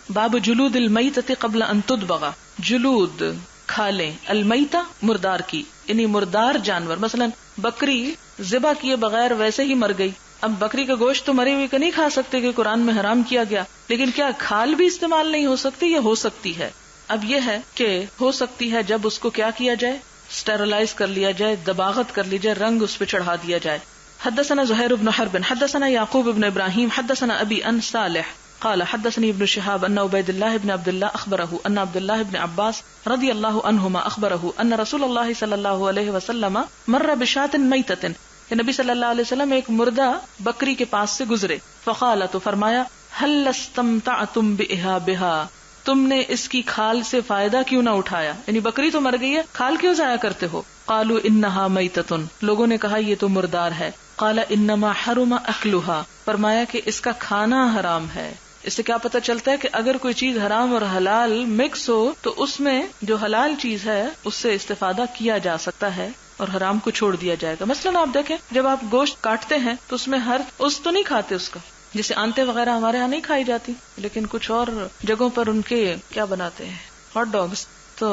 باب جلود المیتۃ قبل ان تدبغ. جلود کھالیں، المیتہ مردار کی، یعنی مردار جانور، مثلا بکری ذبح کیے بغیر ویسے ہی مر گئی. اب بکری کا گوشت تو مرے ہوئے کا نہیں کھا سکتے کہ قرآن میں حرام کیا گیا، لیکن کیا کھال بھی استعمال نہیں ہو سکتی؟ یہ ہو سکتی ہے. اب یہ ہے کہ ہو سکتی ہے جب اس کو کیا کیا جائے، اسٹیرلائز کر لیا جائے، دباغت کر لی جائے، رنگ اس پہ چڑھا دیا جائے. حدثنا زہیر بن حرب حدثنا یعقوب بن ابراہیم حدثنا ابی ان صالح قال حدثني ابن شهاب ان عبید اللہ بن عبد اللہ اخبره ان عبد اللہ بن عباس رضی اللہ عنہما اخبره ان رسول اللہ صلی اللہ علیہ وسلم مر بشاة میتۃ، کہ نبی صلی اللہ علیہ وسلم ایک مردہ بکری کے پاس سے گزرے. فقال، تو فرمایا، هل استمتعتم بإهابها، تم نے اس کی کھال سے فائدہ کیوں نہ اٹھایا؟ یعنی بکری تو مر گئی ہے، کھال کیوں ضائع کرتے ہو؟ قالوا انہا میتۃ، لوگوں نے کہا یہ تو مردار ہے. قال انما حرم اکلھا، فرمایا کہ اس کا کھانا حرام ہے. اس سے کیا پتہ چلتا ہے کہ اگر کوئی چیز حرام اور حلال مکس ہو تو اس میں جو حلال چیز ہے اس سے استفادہ کیا جا سکتا ہے اور حرام کو چھوڑ دیا جائے گا. مثلا آپ دیکھیں جب آپ گوشت کاٹتے ہیں تو اس میں ہر اس تو نہیں کھاتے اس کا، جیسے آنتے وغیرہ ہمارے ہاں نہیں کھائی جاتی، لیکن کچھ اور جگہوں پر ان کے کیا بناتے ہیں، ہاٹ ڈاگس، تو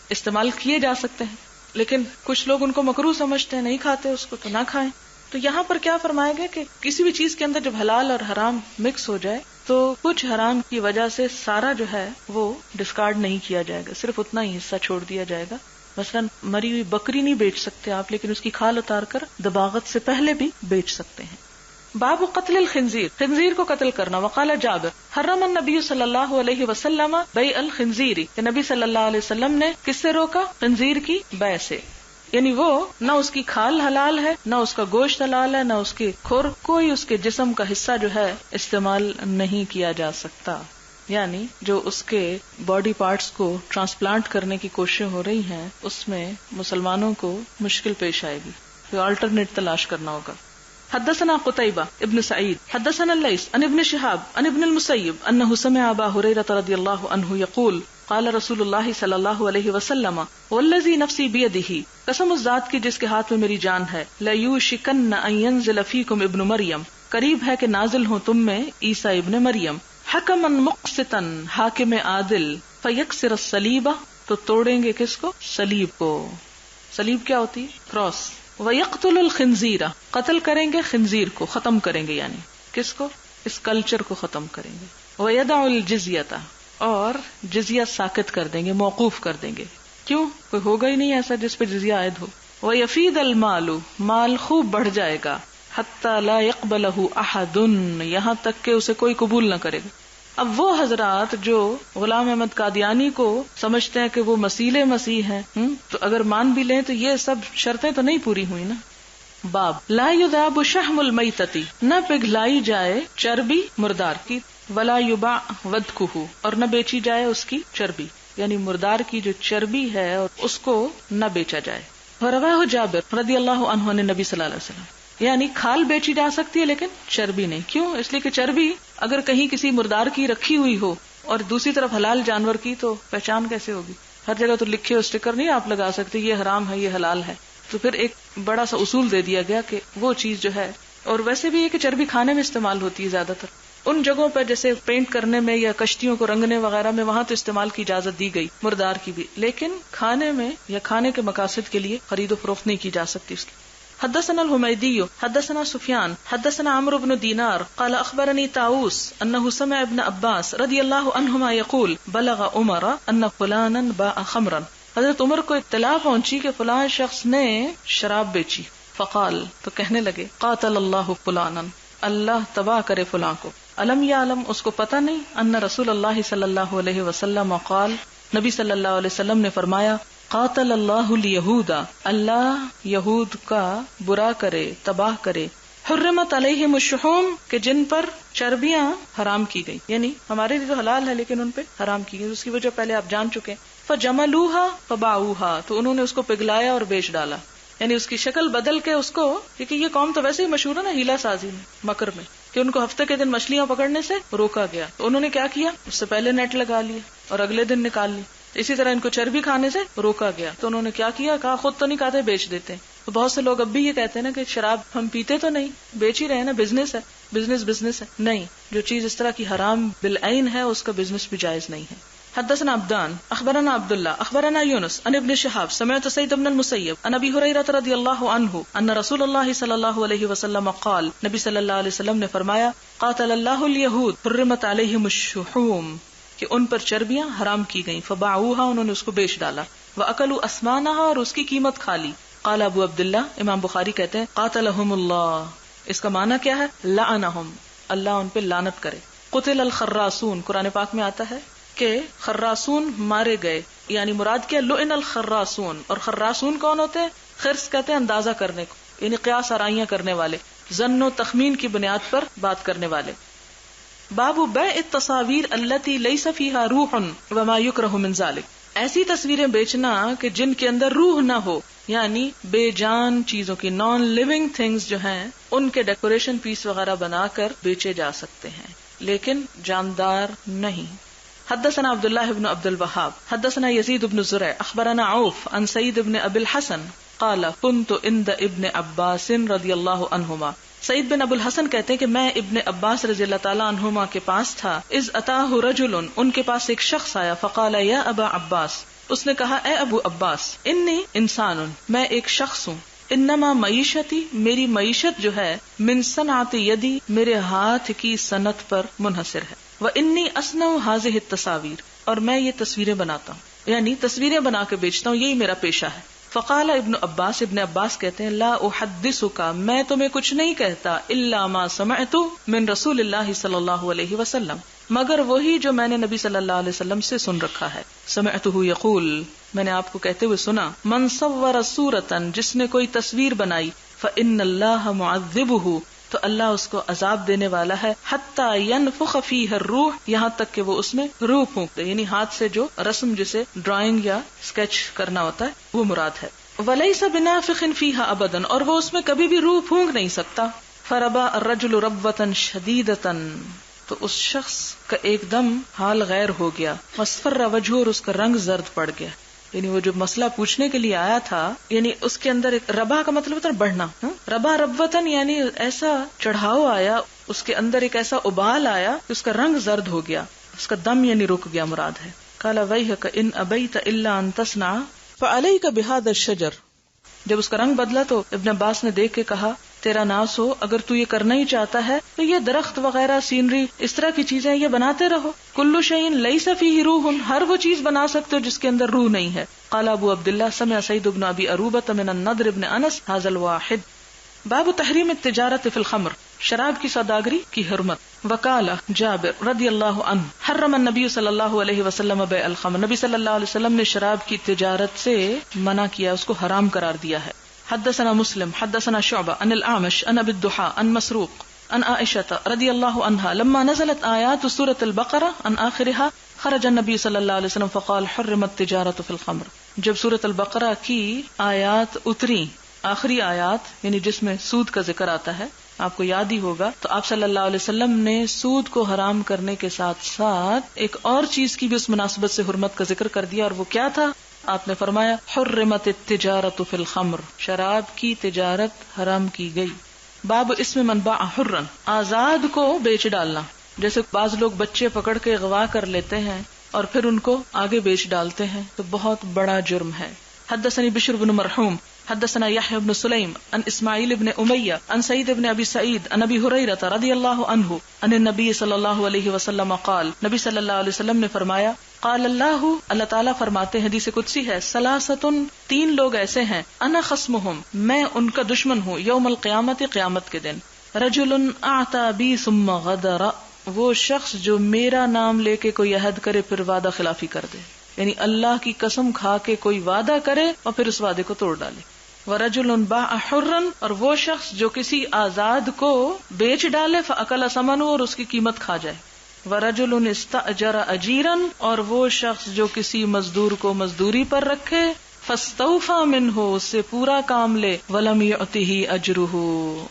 استعمال کیے جا سکتے ہیں، لیکن کچھ لوگ ان کو مکروہ سمجھتے ہیں، نہیں کھاتے اس کو، تو نہ کھائیں. تو یہاں پر کیا فرمایا گیا کہ کسی بھی چیز کے اندر جب حلال اور حرام مکس ہو جائے تو کچھ حرام کی وجہ سے سارا جو ہے وہ ڈسکارڈ نہیں کیا جائے گا، صرف اتنا ہی حصہ چھوڑ دیا جائے گا. مثلا مری ہوئی بکری نہیں بیچ سکتے آپ، لیکن اس کی کھال اتار کر دباغت سے پہلے بھی بیچ سکتے ہیں. باب قتل الخنزیر، خنزیر کو قتل کرنا. وقال جابر حرم النبی صلی اللہ علیہ وسلم بیع الخنزیر، کہ نبی صلی اللہ علیہ وسلم نے کس سے روکا؟ خنزیر کی بیع سے. یعنی وہ نہ اس کی کھال حلال ہے، نہ اس کا گوشت حلال ہے، نہ اس کی کھر، کوئی اس کے جسم کا حصہ جو ہے استعمال نہیں کیا جا سکتا. یعنی جو اس کے باڈی پارٹس کو ٹرانسپلانٹ کرنے کی کوششیں ہو رہی ہیں اس میں مسلمانوں کو مشکل پیش آئے گی، کوئی آلٹرنیٹ تلاش کرنا ہوگا. حدثنا قتيبة ابن سعيد حدثنا الليث عن ابن شهاب عن ابن المسيب انه سمع ابا هريرة رضي الله عنه يقول قال رسول الله صلى الله عليه وسلم والذي نفسي بيده، قسم اس ذات کی جس کے ہاتھ میں میری جان ہے، ليوشكن ان ينزل فيكم ابن مريم، قریب ہے کہ نازل ہوں تم میں عیسیٰ ابن مریم، حکما مقسطا، حاکم عادل، فيكسر الصليب، تو توڑیں گے کس کو؟ صلیب کو. صلیب کیا ہوتی ہے؟ کراس. وَيَقْتُلُ الْخِنْزِيرَ، قتل کریں گے خنزیر کو، ختم کریں گے، یعنی کس کو؟ اس کلچر کو ختم کریں گے. وَيَدَعُ الْجِزْيَةَ، اور جزیہ ساکت کر دیں گے، موقوف کر دیں گے. کیوں؟ کوئی ہوگا ہی نہیں ایسا جس پہ جزیہ عائد ہو. وَيَفِيدَ الْمَالُ، مال خوب بڑھ جائے گا. حَتَّى لَا يَقْبَلَهُ أَحَدٌ، یہاں تک کہ اسے کوئی قبول نہ کرے گا. اب وہ حضرات جو غلام احمد قادیانی کو سمجھتے ہیں کہ وہ مسیح ہیں، تو اگر مان بھی لیں تو یہ سب شرطیں تو نہیں پوری ہوئی نا. باب لا یذاب شحم المیتۃ، نہ پگھلائی جائے چربی مردار کی، ولا یباع ودکہ، اور نہ بیچی جائے اس کی چربی، یعنی مردار کی جو چربی ہے اور اس کو نہ بیچا جائے. ورواہ جابر رضی اللہ عنہ نے نبی صلی اللہ علیہ وسلم، یعنی کھال بیچی جا سکتی ہے لیکن چربی نہیں. کیوں؟ اس لیے کہ چربی اگر کہیں کسی مردار کی رکھی ہوئی ہو اور دوسری طرف حلال جانور کی تو پہچان کیسے ہوگی؟ ہر جگہ تو لکھے ہو اسٹیکر نہیں آپ لگا سکتے یہ حرام ہے یہ حلال ہے. تو پھر ایک بڑا سا اصول دے دیا گیا کہ وہ چیز جو ہے، اور ویسے بھی یہ کہ چربی کھانے میں استعمال ہوتی ہے زیادہ تر ان جگہوں پر، جیسے پینٹ کرنے میں یا کشتیوں کو رنگنے وغیرہ میں، وہاں تو استعمال کی اجازت دی گئی مردار کی بھی، لیکن کھانے میں یا کھانے کے مقاصد کے لیے خرید و فروخت نہیں کی جا سکتی اس کی. حدثنا الحمیدی حدثنا سفیان حدثنا عمرو بن دینار قال اخبرني طاووس انه سمع ابن عباس رضی اللہ عنہما یقول بلغ عمر ان فلانا باع خمرا، حضرت عمر کو اطلاع پہنچی کہ فلاں شخص نے شراب بیچی. فقال، تو کہنے لگے، قاتل اللہ فلانا، اللہ تباہ کرے فلاں کو. علم یعلم، اس کو پتہ نہیں، ان رسول اللہ صلی اللہ علیہ وسلم قال، نبی صلی اللہ علیہ وسلم نے فرمایا، قاتل اللہ الیہود، اللہ یہود کا برا کرے، تباہ کرے. حرمت علیہم الشحوم، کہ جن پر چربیاں حرام کی گئی، یعنی ہمارے لیے تو حلال ہے لیکن ان پہ حرام کی گئی، اس کی وجہ پہلے آپ جان چکے. فجملوها فباعوها، تو انہوں نے اس کو پگھلایا اور بیچ ڈالا، یعنی اس کی شکل بدل کے اس کو، کیونکہ یہ قوم تو ویسے ہی مشہور ہے نا ہیلا سازی میں، مکر میں، کہ ان کو ہفتے کے دن مچھلیاں پکڑنے سے روکا گیا. تو انہوں نے کیا کیا؟ اس سے پہلے نیٹ لگا لیا اور اگلے دن نکال لی. اسی طرح ان کو چربی کھانے سے روکا گیا، تو انہوں نے کیا کیا؟ کہا خود تو نہیں کھاتے، بیچ دیتے ہیں. تو بہت سے لوگ اب بھی یہ کہتے ہیں نا کہ شراب ہم پیتے تو نہیں، بیچ ہی رہے ہیں نا، بزنس ہے، بزنس ہے. نہیں، جو چیز اس طرح کی حرام بالعین ہے اس کا بزنس بھی جائز نہیں ہے. حدثنا عبدان اخبرنا عبد الله اخبرنا يونس عن ابن شهاب سمعت سعيد بن المسيب عن ابي هريره رضي الله عنه ان رسول الله صلى الله عليه وسلم قال، نبی صلی اللہ علیہ وسلم نے فرمایا، قاتل الله اليهود حرمت عليهم الشحوم، کہ ان پر چربیاں حرام کی گئیں، فباعوها، انہوں نے اس کو بیچ ڈالا، واكلوا اثمانها، اور اس کی قیمت کھا لی. قال ابو عبداللہ، امام بخاری کہتے ہیں قاتلهم اللہ، اس کا معنی کیا ہے؟ لعنهم، اللہ ان پہ لعنت کرے. قتل الخراسون، قرآن پاک میں آتا ہے کہ خراسون مارے گئے، یعنی مراد کیا؟ لعن الخراسون. اور خراسون کون ہوتے ہیں؟ خرس کہتے ہیں اندازہ کرنے کو، یعنی قیاس آرائیاں کرنے والے، ظن و تخمین کی بنیاد پر بات کرنے والے. باب بیع التصاویر التي ليس فيها روح وما يكره من ذلك، ایسی تصویریں بیچنا کہ جن کے اندر روح نہ ہو، یعنی بے جان چیزوں کی، نان لیونگ تھنگز جو ہیں، ان کے ڈیکوریشن پیس وغیرہ بنا کر بیچے جا سکتے ہیں لیکن جاندار نہیں. حدثنا عبد الله بن عبد الوهاب حدثنا يزيد بن زرع اخبرنا عوف عن سعيد بن ابي الحسن قال كنت عند ابن عباس رضی اللہ عنہما. سعید بن ابو الحسن کہتے ہیں کہ میں ابن عباس رضی اللہ تعالیٰ عنہما کے پاس تھا. اذ اتاه رجل، ان کے پاس ایک شخص آیا، فقال یا ابا عباس، اس نے کہا اے ابو عباس، انی انسان، میں ایک شخص ہوں، انما معیشتی، میری معیشت جو ہے، من صنعت یدی، میرے ہاتھ کی صنعت پر منحصر ہے، وانی اصنع هذه التصاویر، اور میں یہ تصویریں بناتا ہوں، یعنی تصویریں بنا کے بیچتا ہوں، یہی میرا پیشہ ہے. فقال ابن عباس، ابن عباس کہتے ہیں لا احدثک، میں تمہیں کچھ نہیں کہتا، الا ما سمعت من رسول اللہ صلی اللہ علیہ وسلم، مگر وہی جو میں نے نبی صلی اللہ علیہ وسلم سے سن رکھا ہے. سمعتہ یقول، میں نے آپ کو کہتے ہوئے سنا، من صور صورتا، جس نے کوئی تصویر بنائی، فإن اللہ معذبہ، تو اللہ اس کو عذاب دینے والا ہے، حتی ینفخ فیہ الروح، یہاں تک کہ وہ اس میں روح پھونکتے، یعنی ہاتھ سے جو رسم جسے ڈرائنگ یا اسکیچ کرنا ہوتا ہے وہ مراد ہے. ولیس بنافخ فیہا ابدا، اور وہ اس میں کبھی بھی روح پھونک نہیں سکتا. فربا الرجل ربوۃ شدیدۃ، تو اس شخص کا ایک دم حال غیر ہو گیا، واصفر وجہہ، اور اس کا رنگ زرد پڑ گیا. یعنی وہ جو مسئلہ پوچھنے کے لیے آیا تھا، یعنی اس کے اندر ایک ربا کا مطلب ہوتا ہے بڑھنا، ربا ربوتن، یعنی ایسا چڑھاؤ آیا، اس کے اندر ایک ایسا ابال آیا کہ اس کا رنگ زرد ہو گیا، اس کا دم یعنی رک گیا مراد ہے. قال ویحک ان ابیت الا ان تصنع فعلیک بہذا الشجر، جب اس کا رنگ بدلا تو ابن عباس نے دیکھ کے کہا تیرا ناس ہو، اگر تو یہ کرنا ہی چاہتا ہے تو یہ درخت وغیرہ، سینری، اس طرح کی چیزیں یہ بناتے رہو. کل شیء لیس فیہ روح، ہر وہ چیز بنا سکتے ہو جس کے اندر روح نہیں ہے. قال ابو عبداللہ سمع سعید بن ابی عروبۃ من النضر بن انس ھذا الواحد. باب تحریم التجارت فی الخمر، شراب کی سوداگری کی حرمت. وقال جابر رضی اللہ عنہ حرم النبی صلی اللہ علیہ وسلم بیع الخمر، نبی صلی اللہ علیہ وسلم نے شراب کی تجارت سے منع کیا، اس کو حرام قرار دیا ہے. حدثنا مسلم حدثنا شعبہ عن الاعمش عن ابی الضحى عن مسروق عن عائشة رضی اللہ عنہا لما نزلت آیات سورة البقرہ عن آخرها خرج النبی صلی اللہ علیہ وسلم فقال حرمت التجارت فی الخمر. جب سورة البقرہ کی آیات اتری، آخری آیات یعنی جس میں سود کا ذکر آتا ہے، آپ کو یاد ہی ہوگا، تو آپ صلی اللہ علیہ وسلم نے سود کو حرام کرنے کے ساتھ ساتھ ایک اور چیز کی بھی اس مناسبت سے حرمت کا ذکر کر دیا، اور وہ کیا تھا؟ آپ نے فرمایا حرمت التجارت فی الخمر، شراب کی تجارت حرام کی گئی. باب اسم من باع حرا، آزاد کو بیچ ڈالنا. جیسے بعض لوگ بچے پکڑ کے اغوا کر لیتے ہیں اور پھر ان کو آگے بیچ ڈالتے ہیں، تو بہت بڑا جرم ہے. حدثني بشر بن مرحوم حدثنا يحيى بن سليم عن اسماعيل بن أمية عن سعيد بن ابي سعيد عن ابي هريرة رضي الله عنه عن النبي صلى الله عليه وسلم قال، نبی صلی اللہ علیہ وسلم نے فرمایا، قال اللہ، اللہ تعالیٰ فرماتے ہیں، حدیث قدسی ہے، ثلاثۃ، تین لوگ ایسے ہیں، انا خصمہم، میں ان کا دشمن ہوں، یوم القیامت، قیامت کے دن. رجل اعطى بی ثم غدر، وہ شخص جو میرا نام لے کے کوئی عہد کرے پھر وعدہ خلافی کر دے، یعنی اللہ کی قسم کھا کے کوئی وعدہ کرے اور پھر اس وعدے کو توڑ ڈالے. ورجل باع حرا، اور وہ شخص جو کسی آزاد کو بیچ ڈالے، فاکل ثمنہ، اور اس کی قیمت کھا جائے. ورجل استاجر اجیرا، اور وہ شخص جو کسی مزدور کو مزدوری پر رکھے، فاستوفى منہ، اس سے پورا کام لے، ولم یعطہ اجرہ،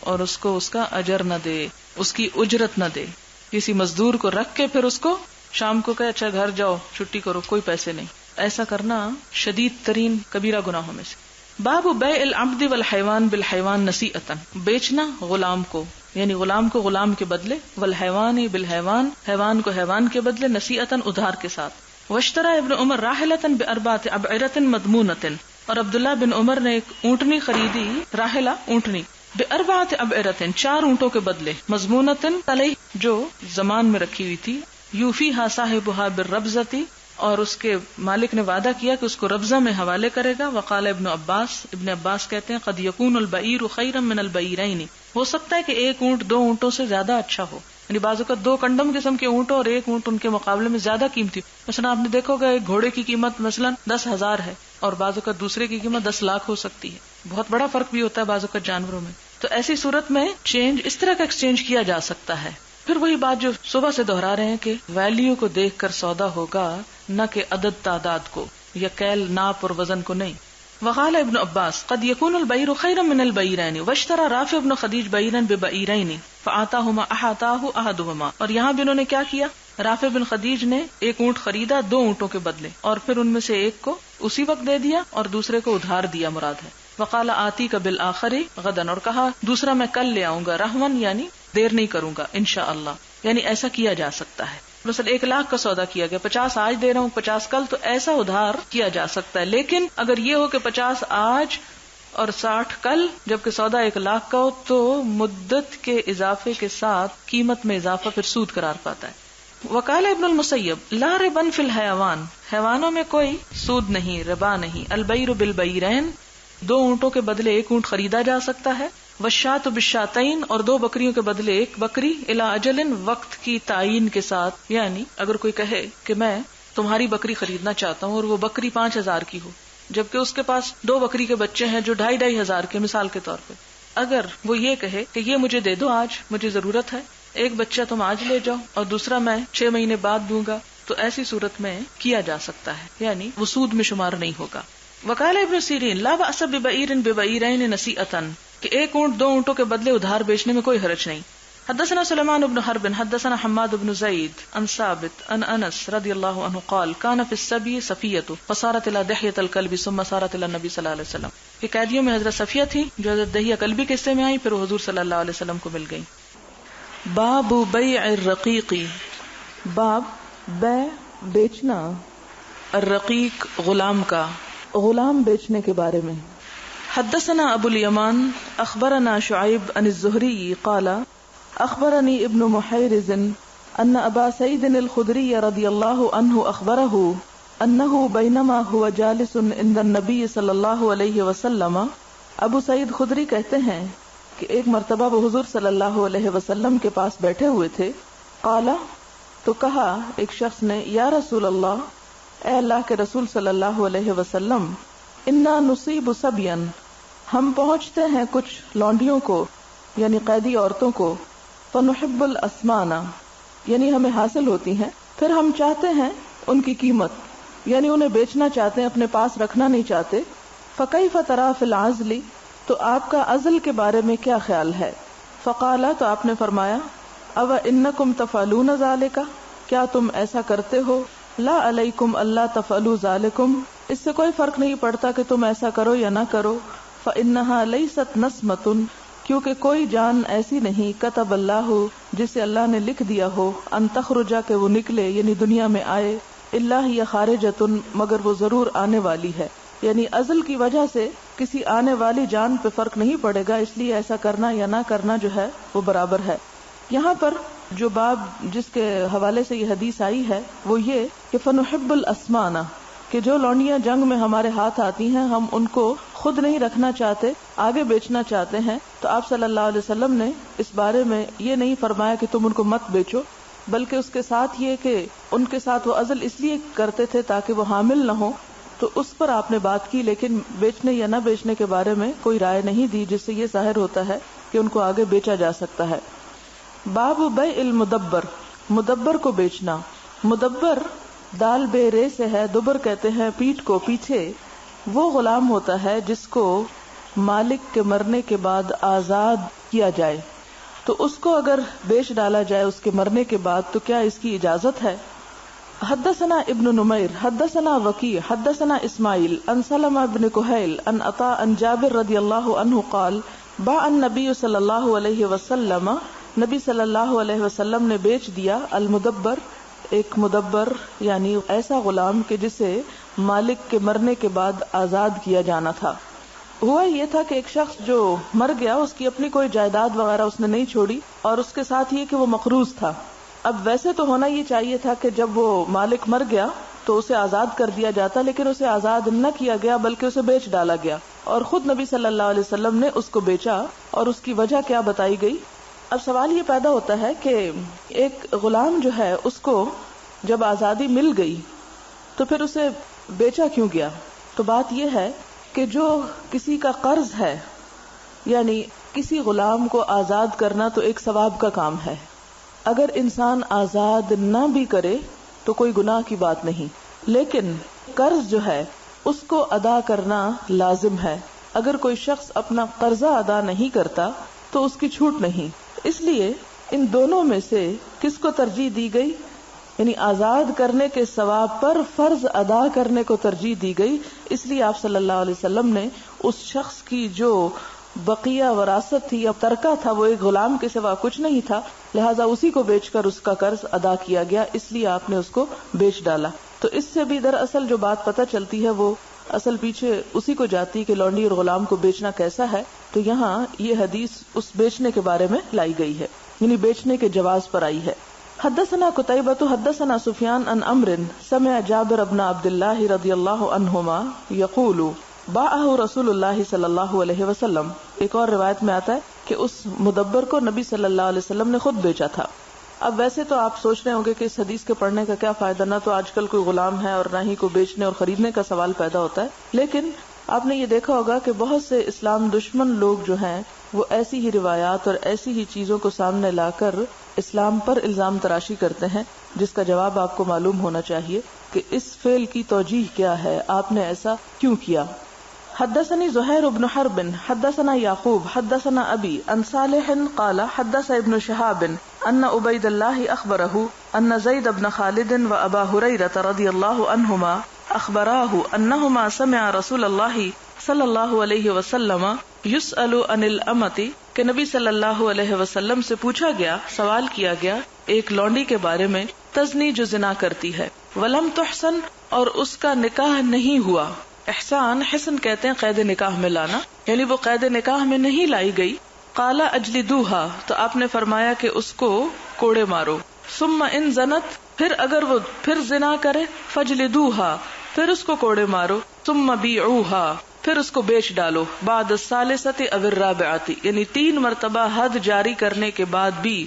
اور اس کو اس کا اجر نہ دے، اس کی اجرت نہ دے. کسی مزدور کو رکھ کے پھر اس کو شام کو کہے اچھا گھر جاؤ چھٹی کرو، کوئی پیسے نہیں. ایسا کرنا شدید ترین کبیرہ گناہوں میں سے. باب بیع العبد والحیوان بالحیوان نصیئتا، بیچنا غلام کو یعنی غلام کو غلام کے بدلے، والحیوان بالحیوان حیوان کو حیوان کے بدلے، نصیئتا ادھار کے ساتھ. واشترى ابن عمر راحلة بأربعة أبعرة مضمونة، اور عبداللہ بن عمر نے ایک اونٹنی خریدی، راحلہ اونٹنی، بأربعة أبعرة 4 اونٹوں کے بدلے، مضمونة علیہ جو زمان میں رکھی ہوئی تھی، یوفیہا صاحبها بالربزة، اور اس کے مالک نے وعدہ کیا کہ اس کو ربزہ میں حوالے کرے گا. وقال ابن عباس کہتے ہیں قد یکون البعیر خیرا من البعیرین، ہو سکتا ہے کہ ایک اونٹ 2 اونٹوں سے زیادہ اچھا ہو، یعنی بعض اوقات 2 کنڈم قسم کے اونٹ اور ایک اونٹ ان کے مقابلے میں زیادہ قیمتی. مثلا آپ نے دیکھا ہوگا ایک گھوڑے کی قیمت مثلا 10,000 ہے اور بعض اوقات دوسرے کی قیمت 10 لاکھ ہو سکتی ہے. بہت بڑا فرق بھی ہوتا ہے بعض اوقات جانوروں میں. تو ایسی صورت میں چینج اس طرح کا ایکسچینج کیا جا سکتا ہے. پھر وہی بات جو صبح سے دہرا رہے ہیں کہ ویلیو کو دیکھ کر سودا ہوگا، نہ کہ عدد تعداد کو یا کیل ناپ اور وزن کو نہیں. وقال ابن عباس قد يكون البعير خيرا من البعيرين واشترى رافع بن خدیج بعيرا ببعيرين فآتاهما احاطاه احدهما، اور یہاں بھی انہوں نے کیا کیا، رافع بن خدیج نے ایک اونٹ خریدا 2 اونٹوں کے بدلے، اور پھر ان میں سے ایک کو اسی وقت دے دیا اور دوسرے کو ادھار دیا مراد ہے. وقال آتی کا بالآخر غدا، اور کہا دوسرا میں کل لے آؤں گا، رحمن یعنی دیر نہیں کروں گا انشاءاللہ. یعنی ایسا کیا جا سکتا ہے. مثلا 1 لاکھ کا سودا کیا گیا، 50 آج دے رہا ہوں 50 کل، تو ایسا ادھار کیا جا سکتا ہے. لیکن اگر یہ ہو کہ 50 آج اور 60 کل، جبکہ سودا 1 لاکھ کا ہو، تو مدت کے اضافے کے ساتھ قیمت میں اضافہ پھر سود قرار پاتا ہے. وقال ابن المسیب لا ربا فی الحیوان، حیوانوں میں کوئی سود نہیں، ربا نہیں. البعیر بالبعیرین، 2 اونٹوں کے بدلے 1 اونٹ خریدا جا سکتا ہے. والشاۃ بالشاتین، اور 2 بکریوں کے بدلے 1 بکری، الی اجل وقت کی تعین کے ساتھ. یعنی اگر کوئی کہے کہ میں تمہاری بکری خریدنا چاہتا ہوں اور وہ بکری 5,000 کی ہو، جبکہ اس کے پاس 2 بکری کے بچے ہیں جو 2,500 کے، مثال کے طور پہ، اگر وہ یہ کہے کہ یہ مجھے دے دو آج، مجھے ضرورت ہے، 1 بچہ تم آج لے جاؤ اور دوسرا میں 6 مہینے بعد دوں گا، تو ایسی صورت میں کیا جا سکتا ہے، یعنی وہ سود میں شمار نہیں ہوگا. وقال ابن سیرین لا بأس ببعیر ببعیرین نصیئۃ، کہ 1 اونٹ 2 اونٹوں کے بدلے ادھار بیچنے میں کوئی حرج نہیں. حدثنا سلیمان بن حرب حدثنا حماد بن زید عن ثابت عن انس رضی اللہ عنہ قال كان في السبي صفیۃ فصارت الى دحیۃ الکلب ثم صارت الى النبی صلی اللہ علیہ وسلم. کہ قیدیوں میں حضرت صفیہ تھی جو حضرت دحیہ کلبی کے حصے میں آئی، پھر وہ حضور صلی اللہ علیہ وسلم کو مل گئی. باب بیع الرقیق، باب بیع بیچنا، الرقیق غلام کا، غلام بیچنے کے بارے میں. حدثنا ابو الیمان اخبرنا شعیب عن الزہری قال اخبرنی ابن محیرز ان ابا سعید الخدری رضی اللہ عنہ اخبرہ انہ بینما هو جالس عند النبی صلی اللہ علیہ وسلم. ابو سعید خدری کہتے ہیں کہ ایک مرتبہ وہ حضور صلی اللہ علیہ وسلم کے پاس بیٹھے ہوئے تھے. قال، تو کہا ایک شخص نے، یا رسول اللہ، اے اللہ کے رسول صلی اللہ علیہ وسلم، انا نصیب صبیا، ہم پہنچتے ہیں کچھ لونڈیوں کو یعنی قیدی عورتوں کو، فنحب الاسمانا، یعنی ہمیں حاصل ہوتی ہیں، پھر ہم چاہتے ہیں ان کی قیمت، یعنی انہیں بیچنا چاہتے ہیں، اپنے پاس رکھنا نہیں چاہتے. فکیف تری فی العزل، تو آپ کا عزل کے بارے میں کیا خیال ہے؟ فقال، تو آپ نے فرمایا، او انکم تفعلون ذالک، کیا تم ایسا کرتے ہو؟ لا علیکم اللہ تفعلوا ذالکم، اس سے کوئی فرق نہیں پڑتا کہ تم ایسا کرو یا نہ کرو. فإنها لیست نسمۃ، کیونکہ کوئی جان ایسی نہیں، کتب اللہ، جسے اللہ نے لکھ دیا ہو، ان تخرج، کہ وہ نکلے یعنی دنیا میں آئے، الا ہی خارجۃ، مگر وہ ضرور آنے والی ہے. یعنی عزل کی وجہ سے کسی آنے والی جان پہ فرق نہیں پڑے گا، اس لیے ایسا کرنا یا نہ کرنا جو ہے وہ برابر ہے. یہاں پر جو باب جس کے حوالے سے یہ حدیث آئی ہے وہ یہ کہ فنحب الاسمانہ، کہ جو لونڈیاں جنگ میں ہمارے ہاتھ آتی ہیں ہم ان کو خود نہیں رکھنا چاہتے، آگے بیچنا چاہتے ہیں. تو آپ صلی اللہ علیہ وسلم نے اس بارے میں یہ نہیں فرمایا کہ تم ان کو مت بیچو، بلکہ اس کے ساتھ یہ کہ ان کے ساتھ وہ عزل اس لیے کرتے تھے تاکہ وہ حامل نہ ہو، تو اس پر آپ نے بات کی، لیکن بیچنے یا نہ بیچنے کے بارے میں کوئی رائے نہیں دی، جس سے یہ ظاہر ہوتا ہے کہ ان کو آگے بیچا جا سکتا ہے. باب بیع المدبر، مدبر کو بیچنا. مدبر دال بے رے سے ہے، دبر کہتے ہیں پیٹھ کو، پیچھے. وہ غلام ہوتا ہے جس کو مالک کے مرنے کے بعد آزاد کیا جائے، تو اس کو اگر بیچ ڈالا جائے اس کے مرنے کے بعد تو کیا اس کی اجازت ہے؟ حدثنا ابن نمیر حدثنا وکیع حدثنا اسماعیل عن سلمہ بن کہیل عن عطاء عن جابر رضی اللہ عنہ قال باع النبی صلی اللہ علیہ وسلم، نبی صلی اللہ علیہ وسلم نے بیچ دیا المدبر، ایک مدبر یعنی ایسا غلام کہ جسے مالک کے مرنے کے بعد آزاد کیا جانا تھا۔ ہوا یہ تھا کہ ایک شخص جو مر گیا، اس کی اپنی کوئی جائیداد وغیرہ اس نے نہیں چھوڑی، اور اس کے ساتھ یہ کہ وہ مقروض تھا۔ اب ویسے تو ہونا یہ چاہیے تھا کہ جب وہ مالک مر گیا تو اسے آزاد کر دیا جاتا، لیکن اسے آزاد نہ کیا گیا بلکہ اسے بیچ ڈالا گیا، اور خود نبی صلی اللہ علیہ وسلم نے اس کو بیچا، اور اس کی وجہ کیا بتائی گئی۔ اب سوال یہ پیدا ہوتا ہے کہ ایک غلام جو ہے اس کو جب آزادی مل گئی تو پھر اسے بیچا کیوں گیا؟ تو بات یہ ہے کہ جو کسی کا قرض ہے، یعنی کسی غلام کو آزاد کرنا تو ایک ثواب کا کام ہے، اگر انسان آزاد نہ بھی کرے تو کوئی گناہ کی بات نہیں، لیکن قرض جو ہے اس کو ادا کرنا لازم ہے۔ اگر کوئی شخص اپنا قرضہ ادا نہیں کرتا تو اس کی چھوٹ نہیں، اس لیے ان دونوں میں سے کس کو ترجیح دی گئی؟ یعنی آزاد کرنے کے ثواب پر فرض ادا کرنے کو ترجیح دی گئی، اس لیے آپ صلی اللہ علیہ وسلم نے اس شخص کی جو بقیہ وراثت تھی یا ترکہ تھا، وہ ایک غلام کے سوا کچھ نہیں تھا، لہٰذا اسی کو بیچ کر اس کا قرض ادا کیا گیا، اس لیے آپ نے اس کو بیچ ڈالا۔ تو اس سے بھی دراصل جو بات پتہ چلتی ہے وہ اصل پیچھے اسی کو جاتی کہ لونڈی اور غلام کو بیچنا کیسا ہے، تو یہاں یہ حدیث اس بیچنے کے بارے میں لائی گئی ہے، یعنی بیچنے کے جواز پر آئی ہے۔ حدثنا قتیبۃ حدثنا سفیان عن عمرو سمع جابر بن عبد اللہ رضی اللہ عنہما یقول باعہ رسول اللہ صلی اللہ علیہ وسلم۔ ایک اور روایت میں آتا ہے کہ اس مدبر کو نبی صلی اللہ علیہ وسلم نے خود بیچا تھا۔ اب ویسے تو آپ سوچ رہے ہوں گے کہ اس حدیث کے پڑھنے کا کیا فائدہ، نہ تو آج کل کوئی غلام ہے اور نہ ہی کوئی بیچنے اور خریدنے کا سوال پیدا ہوتا ہے، لیکن آپ نے یہ دیکھا ہوگا کہ بہت سے اسلام دشمن لوگ جو ہیں وہ ایسی ہی روایات اور ایسی ہی چیزوں کو سامنے لا کر اسلام پر الزام تراشی کرتے ہیں، جس کا جواب آپ کو معلوم ہونا چاہیے کہ اس فعل کی توجیہ کیا ہے، آپ نے ایسا کیوں کیا۔ حدثني زهير بن حرب حدثنا يعقوب حدثنا أبي عن صالح قال حدث ابن شهاب أن عبيد الله أخبره أن زيد بن خالد وأبا هريرة رضي الله عنهما أخبراه أنهما سمع رسول الله صلی اللہ علیہ وسلم يسأل عن الأمة کہ نبی صلی اللہ علیہ وسلم سے پوچھا گیا، سوال کیا گیا ایک لونڈی کے بارے میں، تزنی جو زنا کرتی ہے، ولم تحسن اور اس کا نکاح نہیں ہوا۔ احسان حسن کہتے ہیں قید نکاح میں لانا، یعنی وہ قید نکاح میں نہیں لائی گئی۔ قال اجلدوها تو آپ نے فرمایا کہ اس کو کوڑے مارو۔ ثم ان زنت پھر اگر وہ پھر زنا کرے، فجلدوها پھر اس کو کوڑے مارو۔ ثم بیعوها پھر اس کو بیچ ڈالو۔ بعد الثالثۃ او الرابعۃ یعنی 3 مرتبہ حد جاری کرنے کے بعد بھی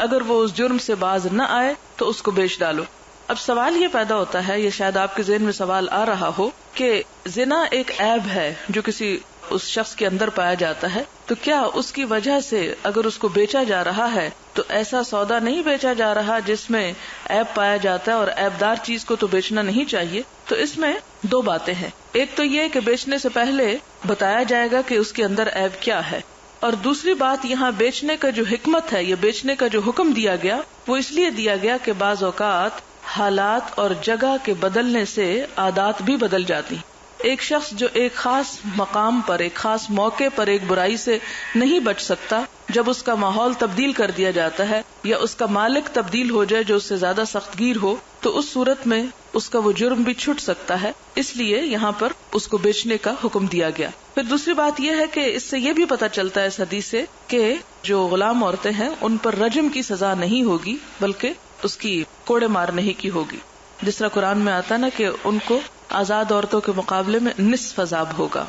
اگر وہ اس جرم سے باز نہ آئے تو اس کو بیچ ڈالو۔ اب سوال یہ پیدا ہوتا ہے، یہ شاید آپ کے ذہن میں سوال آ رہا ہو کہ زنا ایک عیب ہے جو کسی اس شخص کے اندر پایا جاتا ہے، تو کیا اس کی وجہ سے اگر اس کو بیچا جا رہا ہے تو ایسا سودا نہیں بیچا جا رہا جس میں عیب پایا جاتا ہے، اور عیب دار چیز کو تو بیچنا نہیں چاہیے؟ تو اس میں 2 باتیں ہیں، ایک تو یہ کہ بیچنے سے پہلے بتایا جائے گا کہ اس کے اندر عیب کیا ہے، اور دوسری بات یہاں بیچنے کا جو حکمت ہے، یہ بیچنے کا جو حکم دیا گیا وہ اس لیے دیا گیا کہ بعض اوقات حالات اور جگہ کے بدلنے سے عادات بھی بدل جاتی۔ ایک شخص جو ایک خاص مقام پر، ایک خاص موقع پر ایک برائی سے نہیں بچ سکتا، جب اس کا ماحول تبدیل کر دیا جاتا ہے یا اس کا مالک تبدیل ہو جائے جو اس سے زیادہ سخت گیر ہو، تو اس صورت میں اس کا وہ جرم بھی چھٹ سکتا ہے، اس لیے یہاں پر اس کو بیچنے کا حکم دیا گیا۔ پھر دوسری بات یہ ہے کہ اس سے یہ بھی پتہ چلتا ہے اس حدیث سے کہ جو غلام عورتیں ہیں ان پر رجم کی سزا نہیں ہوگی بلکہ اس کی کوڑے مارنے ہی کی ہوگی، جس طرح قرآن میں آتا نا کہ ان کو آزاد عورتوں کے مقابلے میں نصف عذاب ہوگا۔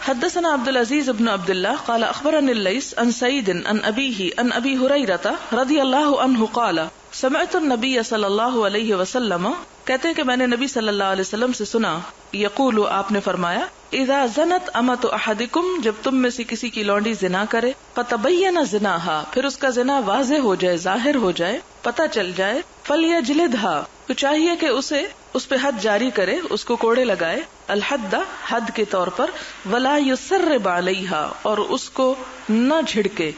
حدثنا عبد العزيز بن عبد الله قال اخبرني الليث عن سعيد عن ابيه عن ابي هريره رضي الله عنه قال سمعت النبي صلی اللہ علیہ وسلم کہتے ہیں کہ میں نے نبی صلی اللہ علیہ وسلم سے سنا، یقول آپ نے فرمایا، اذا زنت امۃ احدکم جب تم میں سے کسی کی لونڈی زنا کرے، فتبین زناها پھر اس کا زنا واضح ہو جائے، ظاہر ہو جائے، پتہ چل جائے، فلیجلدها تو چاہیے کہ اسے اس پہ حد جاری کرے، اس کو کوڑے لگائے، الحد حد کے طور پر، ولا یسرب علیہا اور اس کو نہ جھڑکے،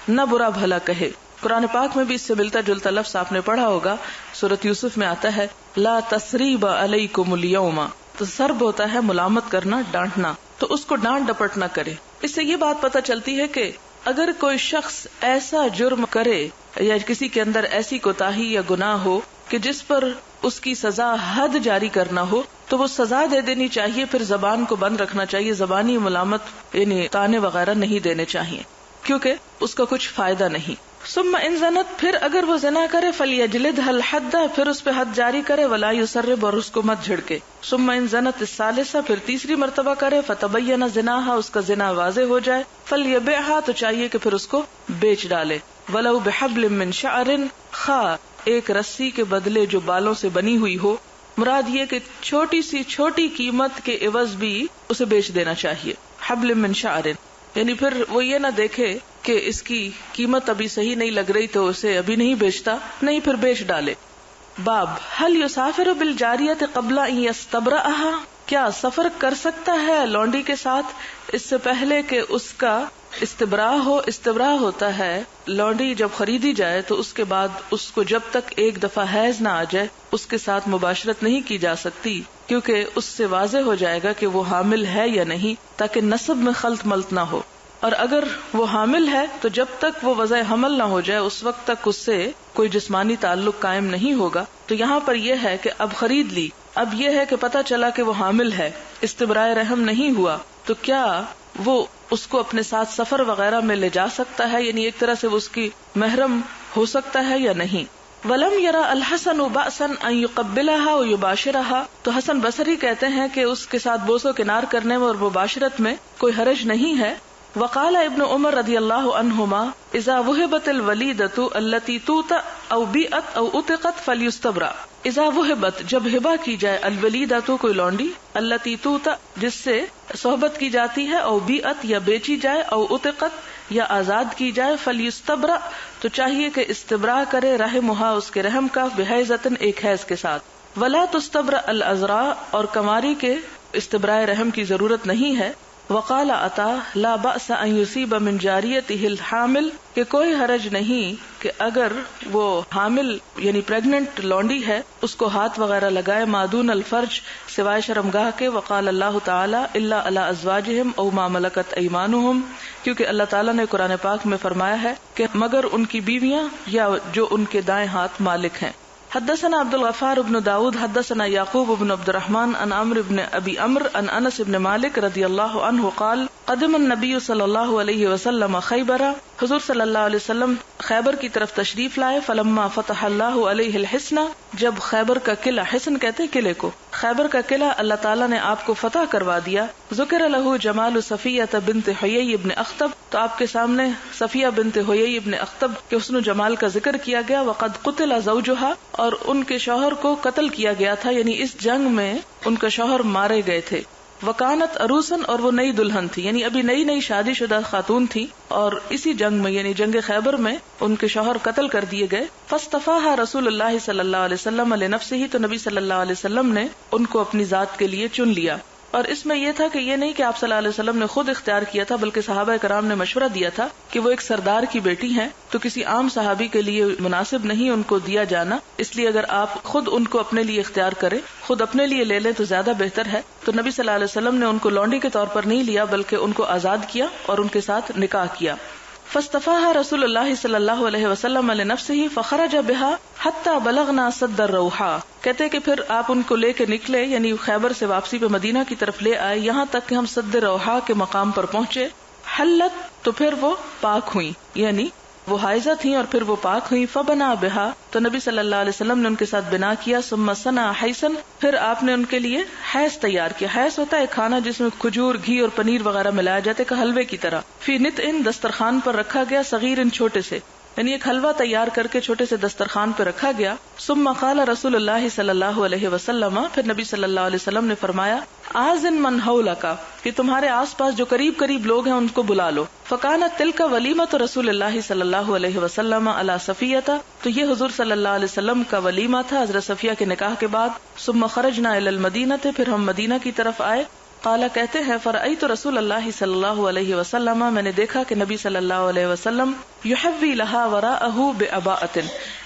نہ برا بھلا کہے، قرآن پاک میں بھی اس سے ملتا جلتا لفظ آپ نے پڑھا ہوگا، سورۃ یوسف میں آتا ہے لا تثریب علیکم اليوم، تو ضرب ہوتا ہے ملامت کرنا، ڈانٹنا، تو اس کو ڈانٹ ڈپٹ نہ کرے۔ اس سے یہ بات پتہ چلتی ہے کہ اگر کوئی شخص ایسا جرم کرے یا کسی کے اندر ایسی کوتاہی یا گناہ ہو کہ جس پر اس کی سزا حد جاری کرنا ہو تو وہ سزا دے دینی چاہیے، پھر زبان کو بند رکھنا چاہیے، زبانی ملامت یعنی طعنے وغیرہ نہیں دینے چاہیے کیونکہ اس کا کچھ فائدہ نہیں۔ ثم ان زنت، پھر اگر وہ زنا کرے فلیجلدها الحد، پھر اس پہ حد جاری کرے، ولا یسرب، اور اس کو مت جھڑکے۔ ثم ان زنت الثالثہ، پھر تیسری مرتبہ کرے، فتبین زناها، اس کا زنا واضح ہو جائے، فلیبعها، تو چاہیے کہ پھر اس کو بیچ ڈالے، ولو بحبل من شعر، خواہ ایک رسی کے بدلے جو بالوں سے بنی ہوئی ہو۔ مراد یہ کہ چھوٹی سی چھوٹی قیمت کے عوض بھی اسے بیچ دینا چاہیے، حبل من شعر، یعنی پھر وہ یہ نہ دیکھے کہ اس کی قیمت ابھی صحیح نہیں لگ رہی تو اسے ابھی نہیں بیچتا، نہیں پھر بیچ ڈالے۔ باب هل يسافر بالجاریۃ قبل ان یستبرئها، کیا سفر کر سکتا ہے لونڈی کے ساتھ اس سے پہلے کہ اس کا استبراء ہو؟ استبراء ہوتا ہے لونڈی جب خریدی جائے تو اس کے بعد اس کو جب تک ایک دفعہ حیض نہ آ جائے اس کے ساتھ مباشرت نہیں کی جا سکتی، کیونکہ اس سے واضح ہو جائے گا کہ وہ حامل ہے یا نہیں، تاکہ نسب میں خلط ملط نہ ہو۔ اور اگر وہ حامل ہے تو جب تک وہ وضع حمل نہ ہو جائے اس وقت تک اس سے کوئی جسمانی تعلق قائم نہیں ہوگا۔ تو یہاں پر یہ ہے کہ اب خرید لی، اب یہ ہے کہ پتہ چلا کہ وہ حامل ہے، استبراء رحم نہیں ہوا، تو کیا وہ اس کو اپنے ساتھ سفر وغیرہ میں لے جا سکتا ہے، یعنی ایک طرح سے وہ اس کی محرم ہو سکتا ہے یا نہیں؟ ولم یرا الحسن بأسا ان یقبلها ویباشرها، تو حسن بصری کہتے ہیں کہ اس کے ساتھ بوس و کنار کرنے میں اور مباشرت میں کوئی حرج نہیں ہے۔ وقال ابن عمر رضی اللہ عنہما اذا وهبت الولیدۃ التي توطأ او بیعت او عتقت فلیستبرأ، اذا وهبت، جب ہبہ کی جائے، الولیدۃ کوئی لونڈی، التي توطأ جس سے صحبت کی جاتی ہے، او بیعت یا بیچی جائے، او عتقت یا آزاد کی جائے، فلیستبرأ تو چاہیے کہ استبراء کرے، رحمھا اس کے رحم کا، بحیضۃ ایک حیض کے ساتھ، ولا تستبرأ العذراء اور کماری کے استبراء رحم کی ضرورت نہیں ہے۔ وقال عطا لا بأس ان يصيب من جاریته الحامل، کہ کوئی حرج نہیں کہ اگر وہ حامل یعنی پریگننٹ لونڈی ہے اس کو ہاتھ وغیرہ لگائے، مادون الفرج سوائے شرمگاہ کے۔ وقال اللہ تعالی الا علی ازواجہم او ما ملکت ایمانہم، کیونکہ اللہ تعالیٰ نے قرآن پاک میں فرمایا ہے کہ مگر ان کی بیویاں یا جو ان کے دائیں ہاتھ مالک ہیں۔ حدثنا عبد الغفار بن داود حدثنا یعقوب بن عبد الرحمن عن عمرو بن ابی عمرو عن انس بن مالک رضی اللہ عنہ قال قدم النبی صلی اللہ علیہ وسلم خیبر، حضور صلی اللہ علیہ وسلم خیبر کی طرف تشریف لائے، فلما فتح اللہ علیہ الحصن، جب خیبر کا قلعہ، حصن کہتے ہیں قلعے کو، خیبر کا قلعہ اللہ تعالیٰ نے آپ کو فتح کروا دیا، ذکر لہ جمال صفیہ بنت حیی بن اخطب، تو آپ کے سامنے صفیہ بنت حیی بن اخطب کے حسن و جمال کا ذکر کیا گیا، وقد قتل زوجہا، اور ان کے شوہر کو قتل کیا گیا تھا، یعنی اس جنگ میں ان کا شوہر مارے گئے تھے، وکانت عروسن، اور وہ نئی دلہن تھی، یعنی ابھی نئی نئی شادی شدہ خاتون تھی، اور اسی جنگ میں یعنی جنگ خیبر میں ان کے شوہر قتل کر دیے گئے۔ فاصطفاها رسول اللہ صلی اللہ علیہ وسلم لنفسہ، تو نبی صلی اللہ علیہ وسلم نے ان کو اپنی ذات کے لیے چن لیا۔ اور اس میں یہ تھا کہ یہ نہیں کہ آپ صلی اللہ علیہ وسلم نے خود اختیار کیا تھا، بلکہ صحابہ کرام نے مشورہ دیا تھا کہ وہ ایک سردار کی بیٹی ہیں تو کسی عام صحابی کے لیے مناسب نہیں ان کو دیا جانا، اس لیے اگر آپ خود ان کو اپنے لیے اختیار کریں، خود اپنے لیے لے لیں تو زیادہ بہتر ہے۔ تو نبی صلی اللہ علیہ وسلم نے ان کو لونڈی کے طور پر نہیں لیا بلکہ ان کو آزاد کیا اور ان کے ساتھ نکاح کیا۔ فاصطفاها رسول اللہ صلی اللہ علیہ وسلم لنفسہ فخرج بها حتی بلغنا سد الروحا، کہتے کہ پھر آپ ان کو لے کے نکلے، یعنی خیبر سے واپسی پہ مدینہ کی طرف لے آئے، یہاں تک کہ ہم سد روحا کے مقام پر پہنچے۔ حلت، تو پھر وہ پاک ہوئی، یعنی وہ حائضہ تھیں اور پھر وہ پاک ہوئی۔ فبنا بہا، تو نبی صلی اللہ علیہ وسلم نے ان کے ساتھ بنا کیا۔ ثم صنع حیثن، پھر آپ نے ان کے لیے حیث تیار کیا۔ حیث ہوتا ہے کھانا جس میں کھجور، گھی اور پنیر وغیرہ ملایا جاتا ہے، کہ حلوے کی طرح۔ فی نطعن، دسترخوان پر رکھا گیا، صغیرن، چھوٹے سے، یعنی ایک حلوہ تیار کر کے چھوٹے سے دسترخوان پہ رکھا گیا۔ ثم قال رسول اللہ صلی اللہ علیہ وسلم، پھر نبی صلی اللہ علیہ وسلم نے فرمایا، آذن من حولک، کہ تمہارے آس پاس جو قریب قریب لوگ ہیں ان کو بلا لو۔ فکانت تلک ولیمۃ رسول اللہ صلی اللہ علیہ وسلم علی صفیہ، تو یہ حضور صلی اللہ علیہ وسلم کا ولیمہ تھا حضرت صفیہ کے نکاح کے بعد۔ ثم خرجنا الی المدینہ، پھر ہم مدینہ کی طرف آئے۔ قال کہتے ہیں فرأیت رسول اللہ صلی اللہ علیہ وسلم، میں نے دیکھا کہ نبی صلی اللہ علیہ وسلم یحوی لہا وراءہ بعباءۃ،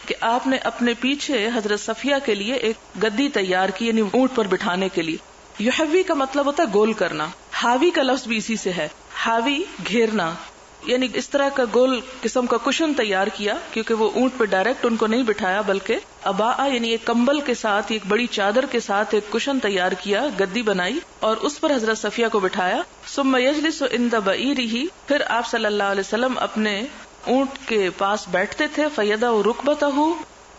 کہ آپ نے اپنے پیچھے حضرت صفیہ کے لیے ایک گدی تیار کی، یعنی اونٹ پر بٹھانے کے لیے. یحوی کا مطلب ہوتا ہے گول کرنا. حاوی کا لفظ بھی اسی سے ہے، حاوی گھیرنا، یعنی اس طرح کا گول قسم کا کشن تیار کیا، کیونکہ وہ اونٹ پہ ڈائریکٹ ان کو نہیں بٹھایا بلکہ اباء یعنی ایک کمبل کے ساتھ، ایک بڑی چادر کے ساتھ ایک کشن تیار کیا، گدی بنائی اور اس پر حضرت صفیہ کو بٹھایا. ثم یجلس عند بعیرہ، پھر آپ صلی اللہ علیہ وسلم اپنے اونٹ کے پاس بیٹھتے تھے. فیدع رکبتہ،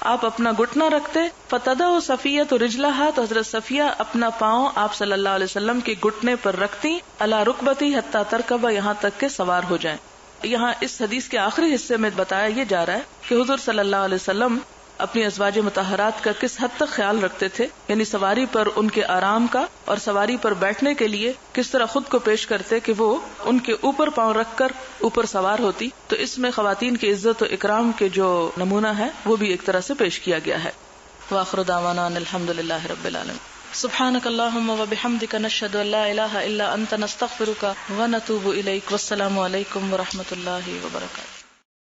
آپ اپنا گھٹنا رکھتے. فتدع صفیہ رجلہا، تو حضرت صفیہ اپنا پاؤں آپ صلی اللہ علیہ وسلم کے گھٹنے پر رکھتی. علی رکبتی حتی ترکب، یہاں تک کہ سوار ہو جائیں. یہاں اس حدیث کے آخری حصے میں بتایا یہ جا رہا ہے کہ حضور صلی اللہ علیہ وسلم اپنی ازواج مطہرات کا کس حد تک خیال رکھتے تھے، یعنی سواری پر ان کے آرام کا اور سواری پر بیٹھنے کے لیے کس طرح خود کو پیش کرتے کہ وہ ان کے اوپر پاؤں رکھ کر اوپر سوار ہوتی. تو اس میں خواتین کی عزت و اکرام کے جو نمونہ ہے وہ بھی ایک طرح سے پیش کیا گیا ہے. وآخر دعوانا ان الحمد للہ رب العالمین. سبحانک اللہم وبحمدک، نشہد ان لا الہ الا انت، نستغفرک ونتوب الیک. والسلام علیکم ورحمۃ اللہ وبرکاتہ.